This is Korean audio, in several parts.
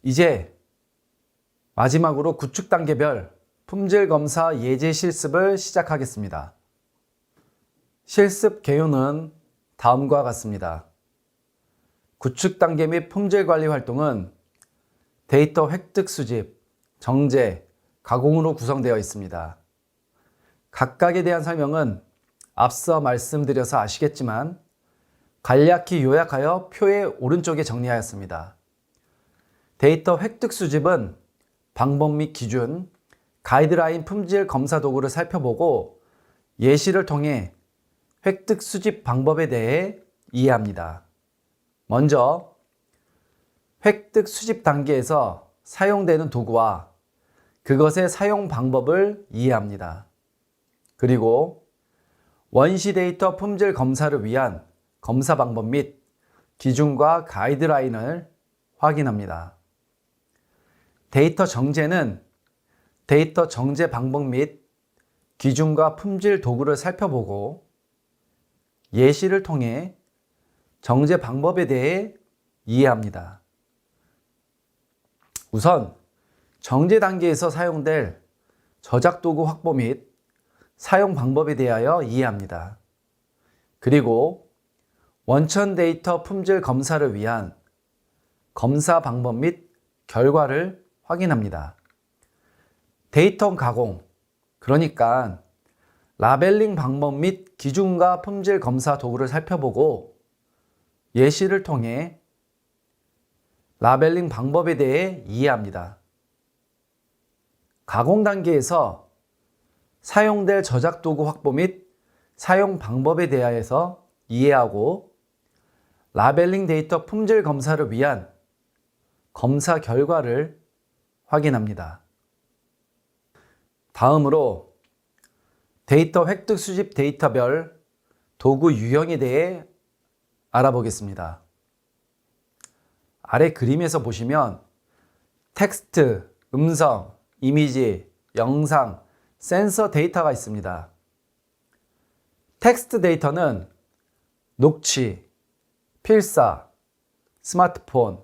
이제 마지막으로 구축 단계별 품질 검사 예제 실습을 시작하겠습니다. 실습 개요는 다음과 같습니다. 구축 단계 및 품질 관리 활동은 데이터 획득 수집, 정제, 가공으로 구성되어 있습니다. 각각에 대한 설명은 앞서 말씀드려서 아시겠지만 간략히 요약하여 표의 오른쪽에 정리하였습니다. 데이터 획득 수집은 방법 및 기준, 가이드라인 품질 검사 도구를 살펴보고 예시를 통해 획득 수집 방법에 대해 이해합니다. 먼저 획득 수집 단계에서 사용되는 도구와 그것의 사용 방법을 이해합니다. 그리고 원시 데이터 품질 검사를 위한 검사 방법 및 기준과 가이드라인을 확인합니다. 데이터 정제는 데이터 정제 방법 및 기준과 품질 도구를 살펴보고 예시를 통해 정제 방법에 대해 이해합니다. 우선 정제 단계에서 사용될 저작 도구 확보 및 사용 방법에 대하여 이해합니다. 그리고 원천 데이터 품질 검사를 위한 검사 방법 및 결과를 확인합니다. 데이터 가공, 그러니까 라벨링 방법 및 기준과 품질 검사 도구를 살펴보고 예시를 통해 라벨링 방법에 대해 이해합니다. 가공 단계에서 사용될 저작 도구 확보 및 사용 방법에 대하여서 이해하고 라벨링 데이터 품질 검사를 위한 검사 결과를 확인합니다. 다음으로 데이터 획득 수집 데이터별 도구 유형에 대해 알아보겠습니다. 아래 그림에서 보시면 텍스트, 음성, 이미지, 영상, 센서 데이터가 있습니다. 텍스트 데이터는 녹취, 필사, 스마트폰,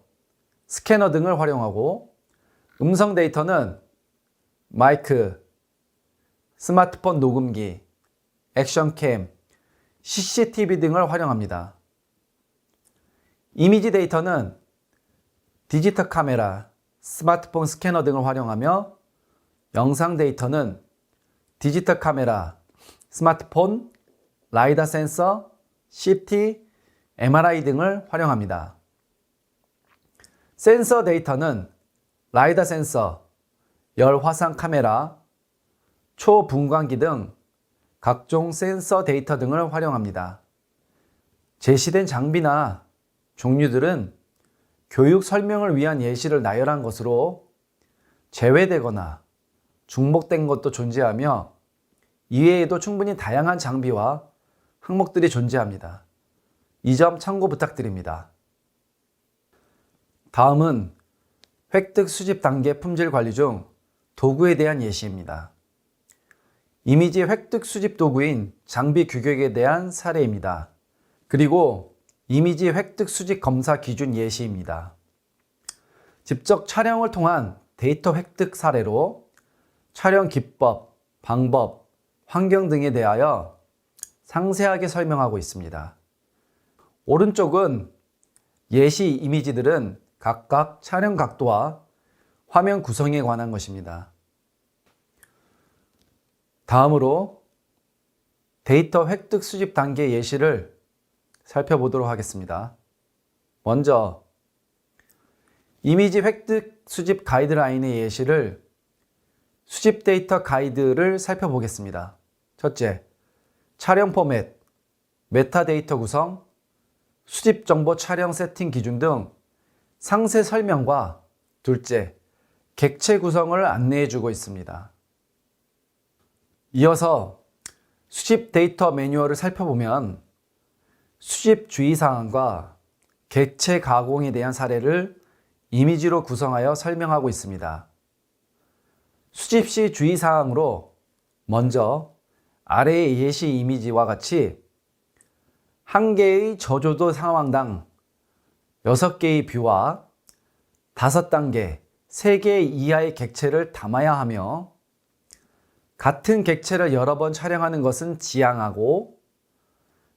스캐너 등을 활용하고 음성 데이터는 마이크, 스마트폰 녹음기, 액션캠, CCTV 등을 활용합니다. 이미지 데이터는 디지털 카메라, 스마트폰 스캐너 등을 활용하며 영상 데이터는 디지털 카메라, 스마트폰, 라이다 센서, CT, MRI 등을 활용합니다. 센서 데이터는 라이다 센서, 열 화상 카메라, 초분광기 등 각종 센서 데이터 등을 활용합니다. 제시된 장비나 종류들은 교육 설명을 위한 예시를 나열한 것으로 제외되거나 중복된 것도 존재하며 이외에도 충분히 다양한 장비와 항목들이 존재합니다. 이 점 참고 부탁드립니다. 다음은 획득 수집 단계 품질 관리 중 도구에 대한 예시입니다. 이미지 획득 수집 도구인 장비 규격에 대한 사례입니다. 그리고 이미지 획득 수집 검사 기준 예시입니다. 직접 촬영을 통한 데이터 획득 사례로 촬영 기법, 방법, 환경 등에 대하여 상세하게 설명하고 있습니다. 오른쪽은 예시 이미지들은 각각 촬영 각도와 화면 구성에 관한 것입니다. 다음으로 데이터 획득 수집 단계 예시를 살펴보도록 하겠습니다. 먼저 이미지 획득 수집 가이드라인의 예시를 수집 데이터 가이드를 살펴보겠습니다. 첫째, 촬영 포맷, 메타데이터 구성, 수집 정보 촬영 세팅 기준 등 상세 설명과 둘째, 객체 구성을 안내해주고 있습니다. 이어서 수집 데이터 매뉴얼을 살펴보면 수집 주의사항과 객체 가공에 대한 사례를 이미지로 구성하여 설명하고 있습니다. 수집 시 주의사항으로 먼저 아래의 예시 이미지와 같이 한 개의 저조도 상황당 6개의 뷰와 5단계, 3개 이하의 객체를 담아야 하며 같은 객체를 여러 번 촬영하는 것은 지양하고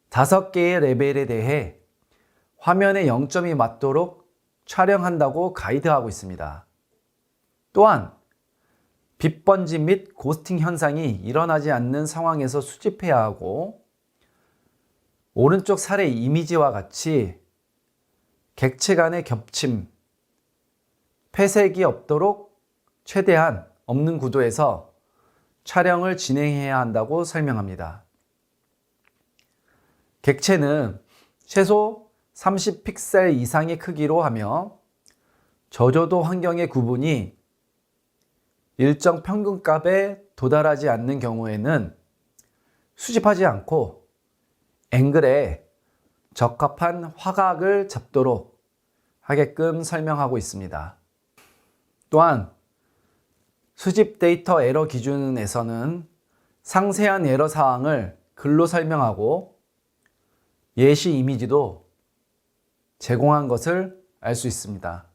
5개의 레벨에 대해 화면의 0점이 맞도록 촬영한다고 가이드하고 있습니다. 또한 빛 번짐 및 고스팅 현상이 일어나지 않는 상황에서 수집해야 하고 오른쪽 사례 이미지와 같이 객체 간의 겹침, 폐색이 없도록 최대한 없는 구도에서 촬영을 진행해야 한다고 설명합니다. 객체는 최소 30픽셀 이상의 크기로 하며 저조도 환경의 구분이 일정 평균값에 도달하지 않는 경우에는 수집하지 않고 앵글에 적합한 화각을 잡도록 하게끔 설명하고 있습니다. 또한 수집 데이터 에러 기준에서는 상세한 에러 사항을 글로 설명하고 예시 이미지도 제공한 것을 알 수 있습니다.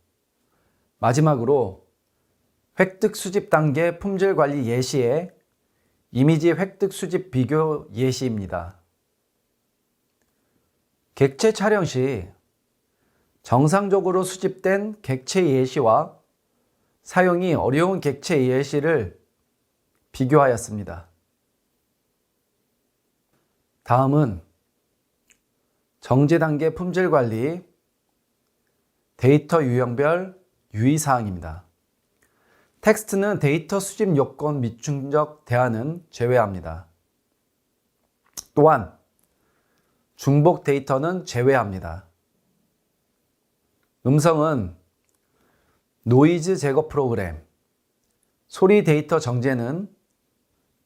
마지막으로 획득 수집 단계 품질 관리 예시의 이미지 획득 수집 비교 예시입니다. 객체 촬영 시 정상적으로 수집된 객체 예시와 사용이 어려운 객체 예시를 비교하였습니다. 다음은 정제 단계 품질 관리 데이터 유형별 유의사항입니다. 텍스트는 데이터 수집 요건 미충족 대안은 제외합니다. 또한 중복 데이터는 제외합니다. 음성은 노이즈 제거 프로그램, 소리 데이터 정제는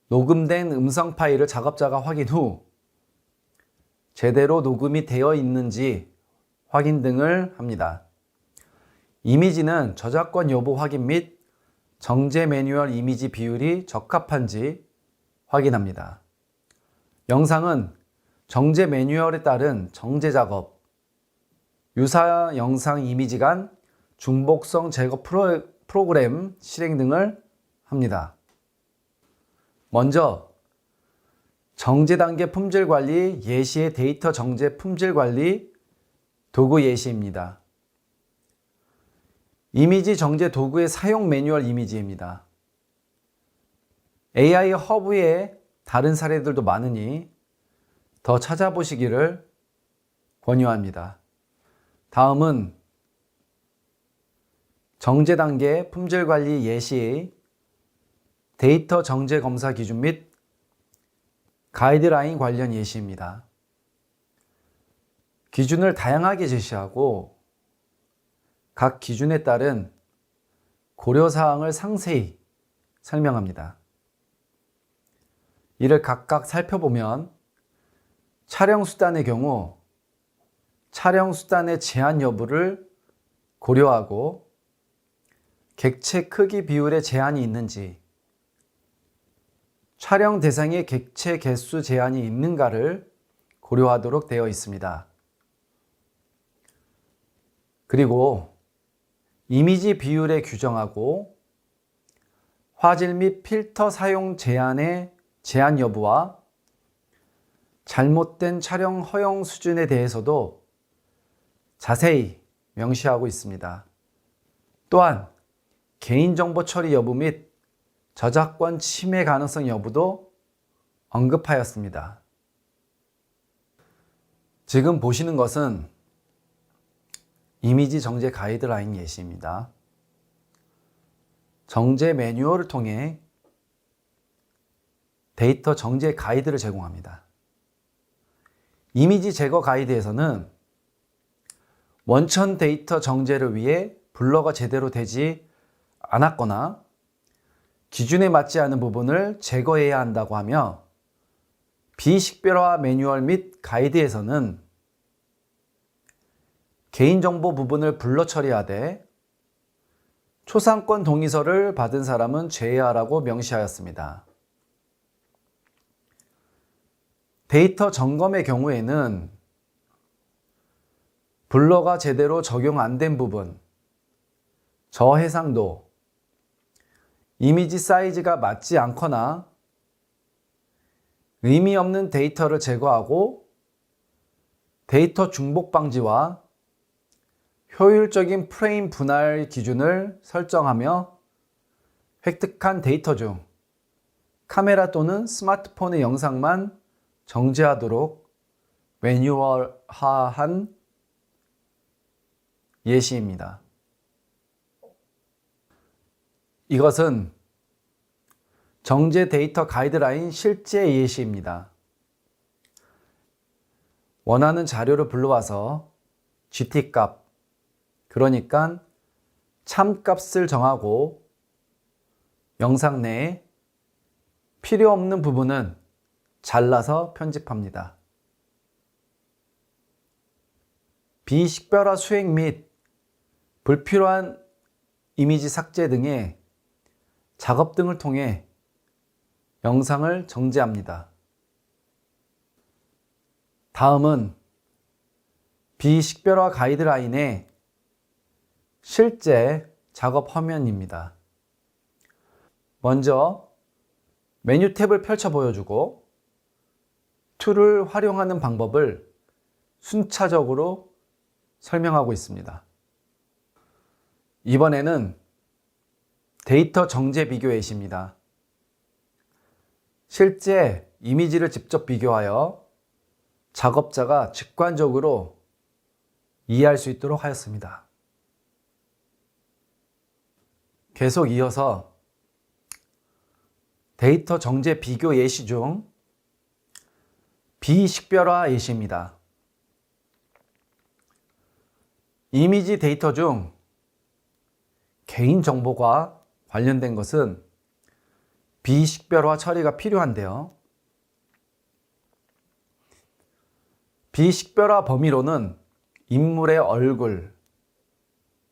녹음된 음성 파일을 작업자가 확인 후 제대로 녹음이 되어 있는지 확인 등을 합니다. 이미지는 저작권 여부 확인 및 정제 매뉴얼 이미지 비율이 적합한지 확인합니다. 영상은 정제 매뉴얼에 따른 정제 작업, 유사 영상 이미지 간 중복성 제거 프로그램 실행 등을 합니다. 먼저 정제 단계 품질 관리 예시의 데이터 정제 품질 관리 도구 예시입니다. 이미지 정제 도구의 사용 매뉴얼 이미지입니다. AI 허브의 다른 사례들도 많으니 더 찾아보시기를 권유합니다. 다음은 정제 단계 품질 관리 예시의 데이터 정제 검사 기준 및 가이드라인 관련 예시입니다. 기준을 다양하게 제시하고 각 기준에 따른 고려사항을 상세히 설명합니다. 이를 각각 살펴보면 촬영 수단의 경우 촬영 수단의 제한 여부를 고려하고 객체 크기 비율에 제한이 있는지 촬영 대상의 객체 개수 제한이 있는가를 고려하도록 되어 있습니다. 그리고 이미지 비율에 규정하고 화질 및 필터 사용 제한의 제한 여부와 잘못된 촬영 허용 수준에 대해서도 자세히 명시하고 있습니다. 또한 개인정보 처리 여부 및 저작권 침해 가능성 여부도 언급하였습니다. 지금 보시는 것은 이미지 정제 가이드라인 예시입니다. 정제 매뉴얼을 통해 데이터 정제 가이드를 제공합니다. 이미지 제거 가이드에서는 원천 데이터 정제를 위해 블러가 제대로 되지 않았거나 기준에 맞지 않은 부분을 제거해야 한다고 하며 비식별화 매뉴얼 및 가이드에서는 개인정보 부분을 블러 처리하되 초상권 동의서를 받은 사람은 제외하라고 명시하였습니다. 데이터 점검의 경우에는 블러가 제대로 적용 안 된 부분, 저해상도, 이미지 사이즈가 맞지 않거나 의미 없는 데이터를 제거하고 데이터 중복 방지와 효율적인 프레임 분할 기준을 설정하며 획득한 데이터 중 카메라 또는 스마트폰의 영상만 정지하도록 매뉴얼화한 예시입니다. 이것은 정제 데이터 가이드라인 실제 예시입니다. 원하는 자료를 불러와서 GT값, 그러니까 참값을 정하고 영상 내에 필요 없는 부분은 잘라서 편집합니다. 비식별화 수행 및 불필요한 이미지 삭제 등의 작업 등을 통해 영상을 정지합니다. 다음은 비식별화 가이드라인의 실제 작업 화면입니다. 먼저 메뉴 탭을 펼쳐 보여주고 툴을 활용하는 방법을 순차적으로 설명하고 있습니다. 이번에는 데이터 정제 비교 예시입니다. 실제 이미지를 직접 비교하여 작업자가 직관적으로 이해할 수 있도록 하였습니다. 계속 이어서 데이터 정제 비교 예시 중 비식별화 예시입니다. 이미지 데이터 중 개인정보가 관련된 것은 비식별화 처리가 필요한데요. 비식별화 범위로는 인물의 얼굴,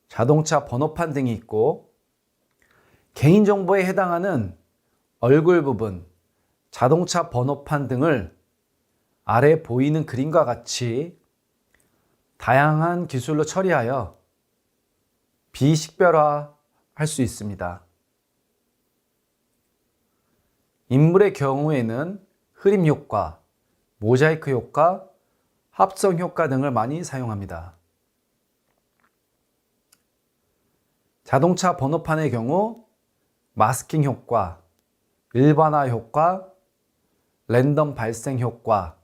자동차 번호판 등이 있고 개인정보에 해당하는 얼굴 부분, 자동차 번호판 등을 아래 보이는 그림과 같이 다양한 기술로 처리하여 비식별화할 수 있습니다. 인물의 경우에는 흐림 효과, 모자이크 효과, 합성 효과 등을 많이 사용합니다. 자동차 번호판의 경우 마스킹 효과, 일반화 효과, 랜덤 발생 효과,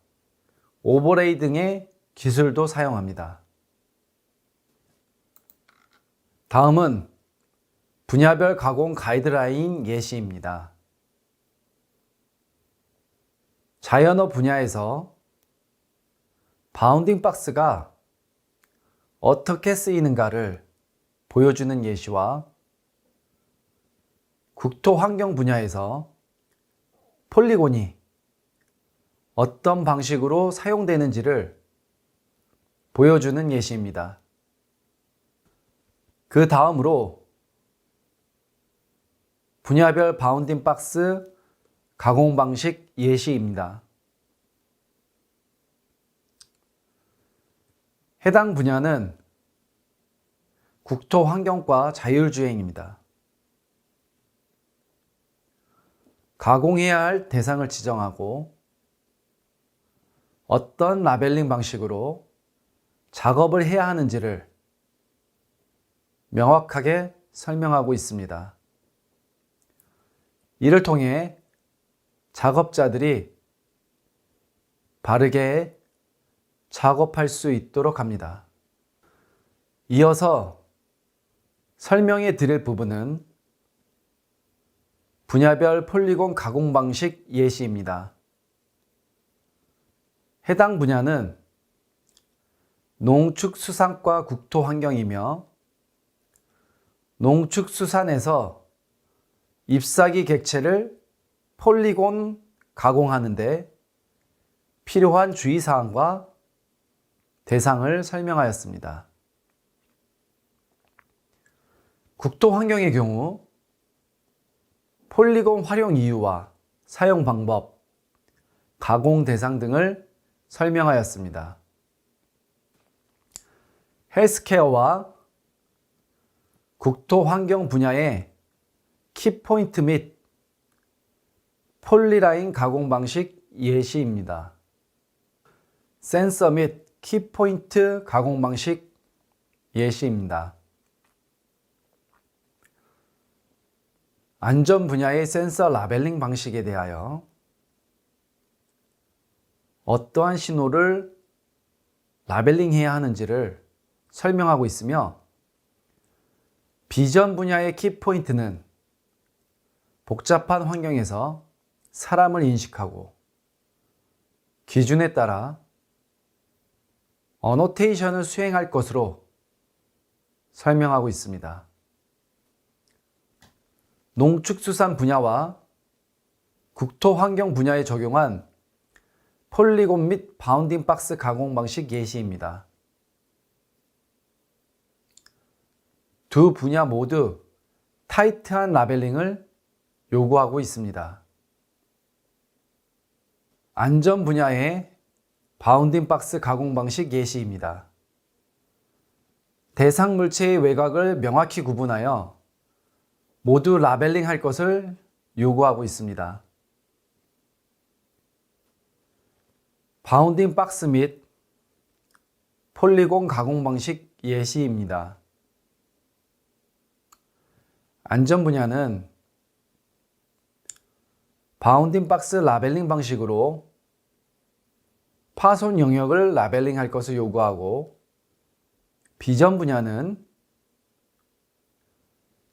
오버레이 등의 기술도 사용합니다. 다음은 분야별 가공 가이드라인 예시입니다. 자연어 분야에서 바운딩 박스가 어떻게 쓰이는가를 보여주는 예시와 국토 환경 분야에서 폴리곤이 어떤 방식으로 사용되는지를 보여주는 예시입니다. 그 다음으로 분야별 바운딩 박스 가공 방식 예시입니다. 해당 분야는 국토환경과 자율주행입니다. 가공해야 할 대상을 지정하고 어떤 라벨링 방식으로 작업을 해야 하는지를 명확하게 설명하고 있습니다. 이를 통해 작업자들이 바르게 작업할 수 있도록 합니다. 이어서 설명해 드릴 부분은 분야별 폴리곤 가공 방식 예시입니다. 해당 분야는 농축수산과 국토환경이며 농축수산에서 잎사귀 객체를 폴리곤 가공하는 데 필요한 주의사항과 대상을 설명하였습니다. 국토환경의 경우 폴리곤 활용 이유와 사용 방법, 가공 대상 등을 설명하였습니다. 헬스케어와 국토 환경 분야의 키포인트 및 폴리라인 가공 방식 예시입니다. 센서 및 키포인트 가공 방식 예시입니다. 안전 분야의 센서 라벨링 방식에 대하여 어떠한 신호를 라벨링해야 하는지를 설명하고 있으며, 비전 분야의 키포인트는 복잡한 환경에서 사람을 인식하고 기준에 따라 어노테이션을 수행할 것으로 설명하고 있습니다. 농축수산 분야와 국토환경 분야에 적용한 폴리곤 및 바운딩 박스 가공 방식 예시입니다. 두 분야 모두 타이트한 라벨링을 요구하고 있습니다. 안전 분야의 바운딩 박스 가공 방식 예시입니다. 대상 물체의 외곽을 명확히 구분하여 모두 라벨링 할 것을 요구하고 있습니다. 바운딩 박스 및 폴리곤 가공 방식 예시입니다. 안전 분야는 바운딩 박스 라벨링 방식으로 파손 영역을 라벨링 할 것을 요구하고, 비전 분야는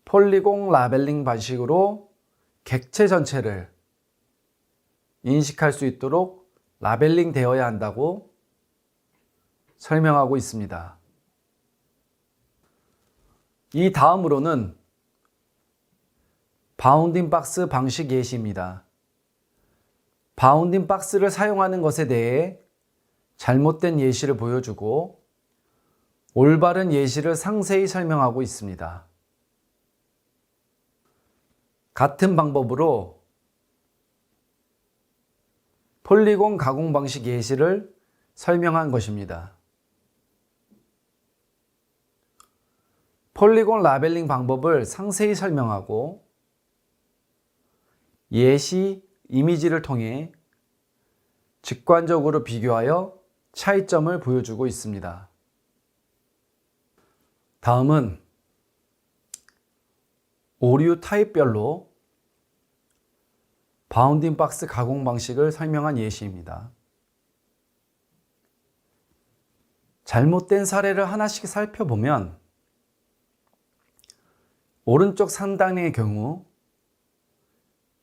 폴리곤 라벨링 방식으로 객체 전체를 인식할 수 있도록 라벨링 되어야 한다고 설명하고 있습니다. 이 다음으로는 바운딩 박스 방식 예시입니다. 바운딩 박스를 사용하는 것에 대해 잘못된 예시를 보여주고 올바른 예시를 상세히 설명하고 있습니다. 같은 방법으로 폴리곤 가공 방식 예시를 설명한 것입니다. 폴리곤 라벨링 방법을 상세히 설명하고 예시 이미지를 통해 직관적으로 비교하여 차이점을 보여주고 있습니다. 다음은 오류 타입별로 바운딩 박스 가공 방식을 설명한 예시입니다. 잘못된 사례를 하나씩 살펴보면, 오른쪽 상단의 경우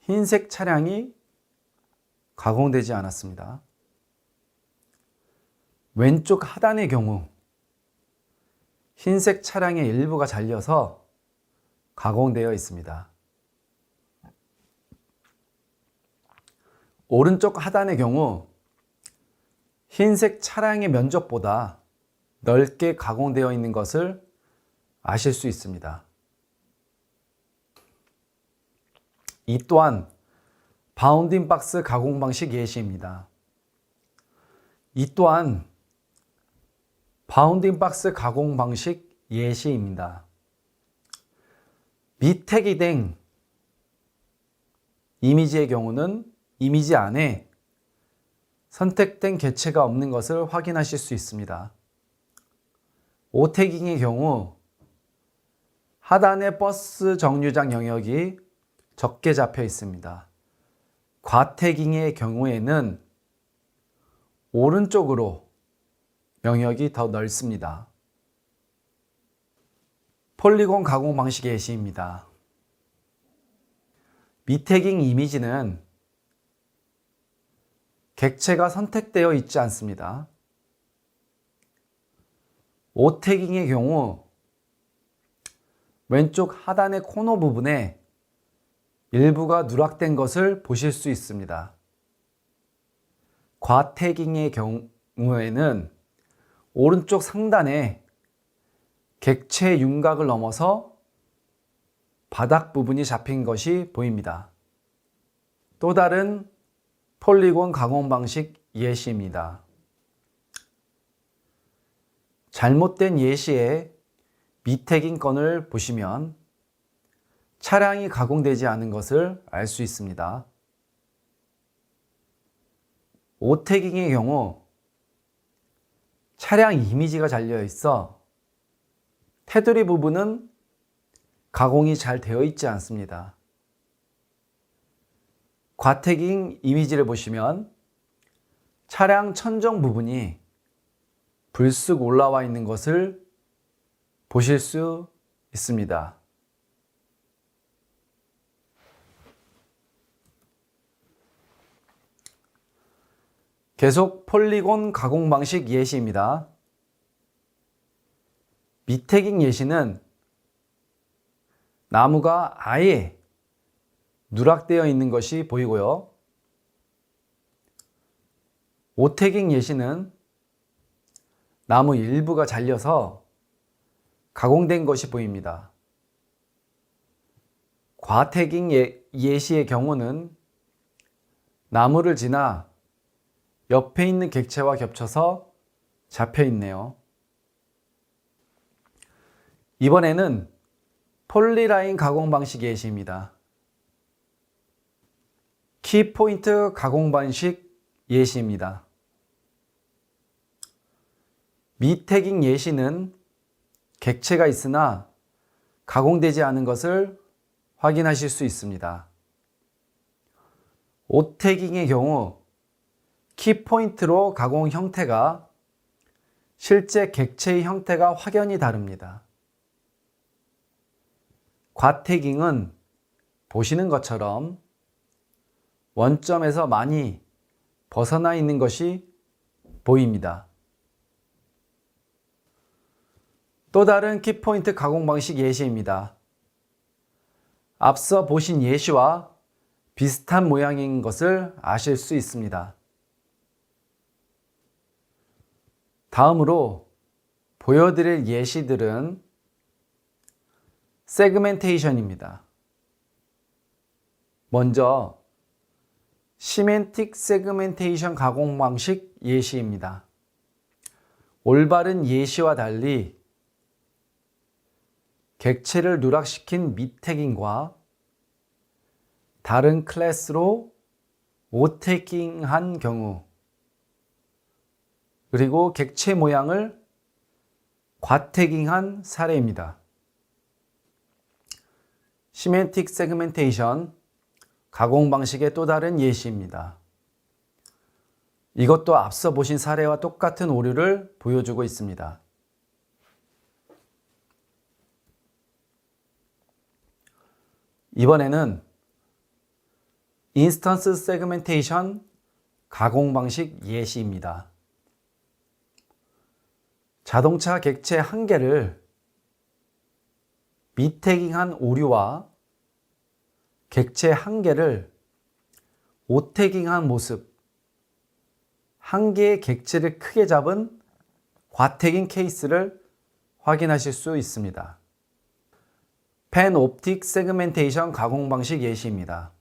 흰색 차량이 가공되지 않았습니다. 왼쪽 하단의 경우 흰색 차량의 일부가 잘려서 가공되어 있습니다. 오른쪽 하단의 경우 흰색 차량의 면적보다 넓게 가공되어 있는 것을 아실 수 있습니다. 이 또한 바운딩 박스 가공 방식 예시입니다. 이 또한 바운딩 박스 가공 방식 예시입니다. 미택이 된 이미지의 경우는 이미지 안에 선택된 객체가 없는 것을 확인하실 수 있습니다. 오태깅의 경우 하단의 버스 정류장 영역이 적게 잡혀 있습니다. 과태깅의 경우에는 오른쪽으로 영역이 더 넓습니다. 폴리곤 가공 방식 예시입니다. 미태깅 이미지는 객체가 선택되어 있지 않습니다. 오태깅의 경우 왼쪽 하단의 코너 부분에 일부가 누락된 것을 보실 수 있습니다. 과태깅의 경우에는 오른쪽 상단에 객체 윤곽을 넘어서 바닥 부분이 잡힌 것이 보입니다. 또 다른 폴리곤 가공 방식 예시입니다. 잘못된 예시에 미택인 건을 보시면 차량이 가공되지 않은 것을 알 수 있습니다. 오태깅의 경우 차량 이미지가 달려 있어 테두리 부분은 가공이 잘 되어 있지 않습니다. 과태깅 이미지를 보시면 차량 천정 부분이 불쑥 올라와 있는 것을 보실 수 있습니다. 계속 폴리곤 가공 방식 예시입니다. 미태깅 예시는 나무가 아예 누락되어 있는 것이 보이고요. 오태깅 예시는 나무 일부가 잘려서 가공된 것이 보입니다. 과태깅 예시의 경우는 나무를 지나 옆에 있는 객체와 겹쳐서 잡혀 있네요. 이번에는 폴리라인 가공 방식 예시입니다. 키포인트 가공 방식 예시입니다. 미태깅 예시는 객체가 있으나 가공되지 않은 것을 확인하실 수 있습니다. 오태깅의 경우 키포인트로 가공 형태가 실제 객체의 형태가 확연히 다릅니다. 과태깅은 보시는 것처럼 원점에서 많이 벗어나 있는 것이 보입니다. 또 다른 키포인트 가공 방식 예시입니다. 앞서 보신 예시와 비슷한 모양인 것을 아실 수 있습니다. 다음으로 보여드릴 예시들은 세그멘테이션입니다. 먼저 시멘틱 세그멘테이션 가공 방식 예시입니다. 올바른 예시와 달리 객체를 누락시킨 미태깅과 다른 클래스로 오태깅한 경우, 그리고 객체 모양을 과태깅한 사례입니다. 시멘틱 세그멘테이션 가공 방식의 또 다른 예시입니다. 이것도 앞서 보신 사례와 똑같은 오류를 보여주고 있습니다. 이번에는 인스턴스 세그멘테이션 가공 방식 예시입니다. 자동차 객체 한 개를 미태깅한 오류와 객체 한 개를 오태깅한 모습, 한 개의 객체를 크게 잡은 과태깅 케이스를 확인하실 수 있습니다. 펜옵틱 세그멘테이션 가공 방식 예시입니다.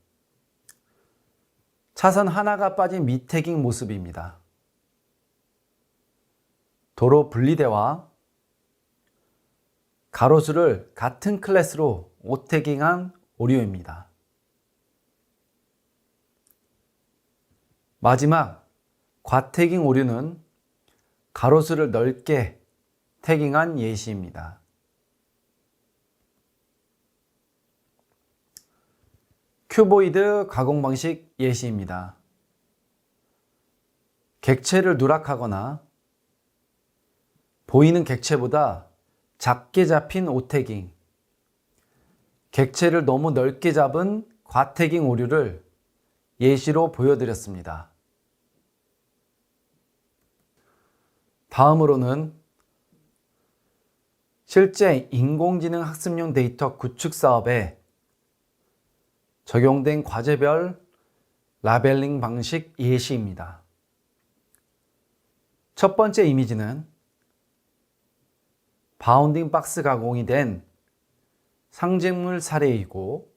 차선 하나가 빠진 미태깅 모습입니다. 도로 분리대와 가로수를 같은 클래스로 오태깅한 오류입니다. 마지막 과태깅 오류는 가로수를 넓게 태깅한 예시입니다. 큐보이드 가공 방식 예시입니다. 객체를 누락하거나 보이는 객체보다 작게 잡힌 오태깅, 객체를 너무 넓게 잡은 과태깅 오류를 예시로 보여드렸습니다. 다음으로는 실제 인공지능 학습용 데이터 구축 사업에 적용된 과제별 라벨링 방식 예시입니다. 첫 번째 이미지는 바운딩 박스 가공이 된 상징물 사례이고,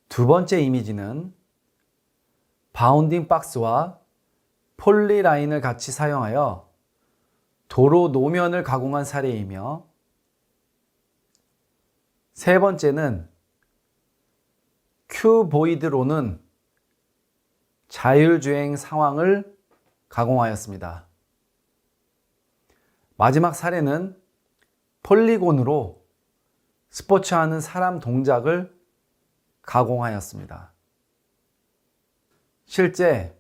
두 번째 이미지는 바운딩 박스와 폴리라인을 같이 사용하여 도로 노면을 가공한 사례이며, 세 번째는 큐보이드로는 자율주행 상황을 가공하였습니다. 마지막 사례는 폴리곤으로 스포츠하는 사람 동작을 가공하였습니다. 실제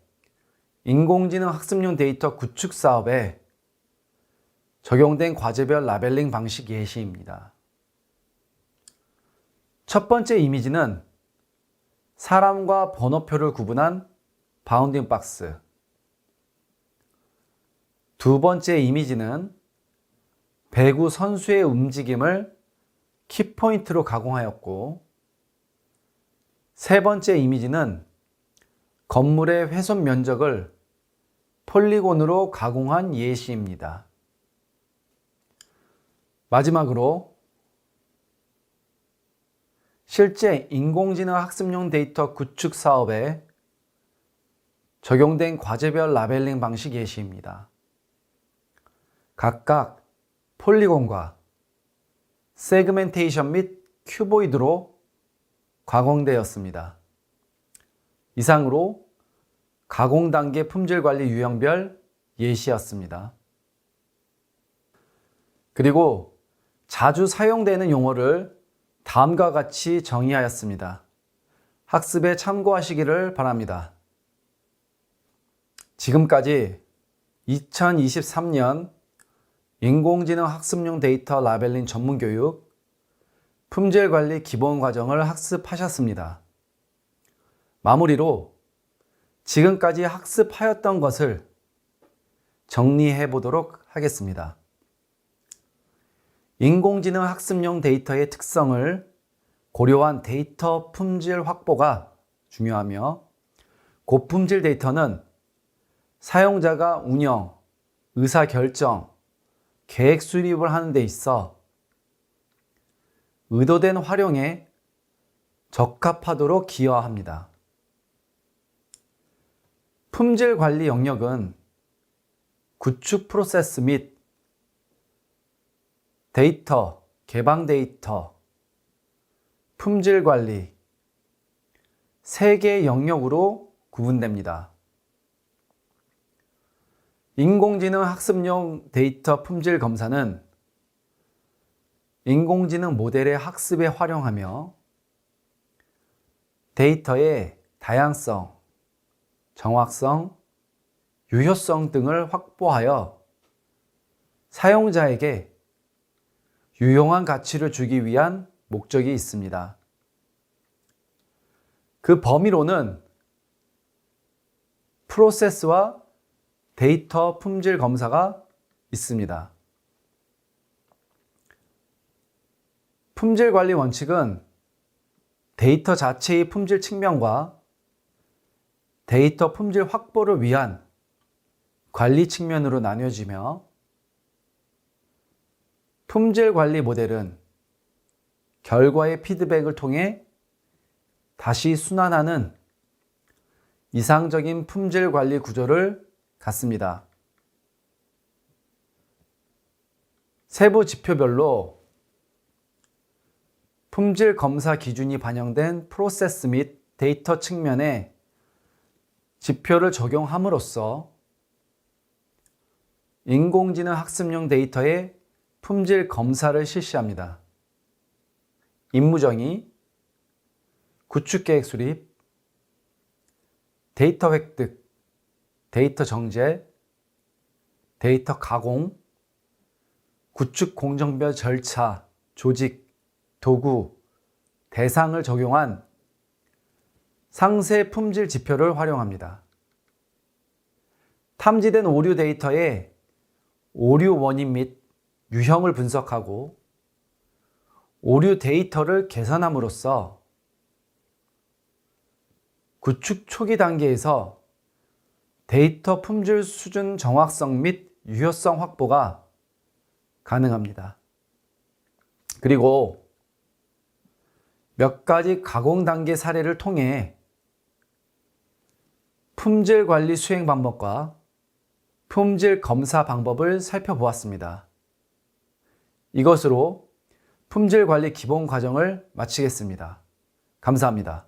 인공지능 학습용 데이터 구축 사업에 적용된 과제별 라벨링 방식 예시입니다. 첫 번째 이미지는 사람과 번호표를 구분한 바운딩 박스. 두 번째 이미지는 배구 선수의 움직임을 키포인트로 가공하였고, 세 번째 이미지는 건물의 훼손 면적을 폴리곤으로 가공한 예시입니다. 마지막으로 실제 인공지능 학습용 데이터 구축 사업에 적용된 과제별 라벨링 방식 예시입니다. 각각 폴리곤과 세그멘테이션 및 큐보이드로 가공되었습니다. 이상으로 가공 단계 품질 관리 유형별 예시였습니다. 그리고 자주 사용되는 용어를 다음과 같이 정의하였습니다. 학습에 참고하시기를 바랍니다. 지금까지 2023년 인공지능 학습용 데이터 라벨링 전문교육 품질관리 기본 과정을 학습하셨습니다. 마무리로 지금까지 학습하였던 것을 정리해 보도록 하겠습니다. 인공지능 학습용 데이터의 특성을 고려한 데이터 품질 확보가 중요하며, 고품질 데이터는 사용자가 운영, 의사결정, 계획 수립을 하는 데 있어 의도된 활용에 적합하도록 기여합니다. 품질 관리 영역은 구축 프로세스 및 데이터, 개방 데이터, 품질 관리, 세 개의 영역으로 구분됩니다. 인공지능 학습용 데이터 품질 검사는 인공지능 모델의 학습에 활용하며 데이터의 다양성, 정확성, 유효성 등을 확보하여 사용자에게 유용한 가치를 주기 위한 목적이 있습니다. 그 범위로는 프로세스와 데이터 품질 검사가 있습니다. 품질 관리 원칙은 데이터 자체의 품질 측면과 데이터 품질 확보를 위한 관리 측면으로 나뉘어지며, 품질 관리 모델은 결과의 피드백을 통해 다시 순환하는 이상적인 품질 관리 구조를 갖습니다. 세부 지표별로 품질 검사 기준이 반영된 프로세스 및 데이터 측면에 지표를 적용함으로써 인공지능 학습용 데이터의 품질 검사를 실시합니다. 임무정의, 구축계획 수립, 데이터 획득, 데이터 정제, 데이터 가공, 구축 공정별 절차, 조직, 도구, 대상을 적용한 상세 품질 지표를 활용합니다. 탐지된 오류 데이터의 오류 원인 및 유형을 분석하고 오류 데이터를 개선함으로써 구축 초기 단계에서 데이터 품질 수준 정확성 및 유효성 확보가 가능합니다. 그리고 몇 가지 가공 단계 사례를 통해 품질 관리 수행 방법과 품질 검사 방법을 살펴보았습니다. 이것으로 품질 관리 기본 과정을 마치겠습니다. 감사합니다.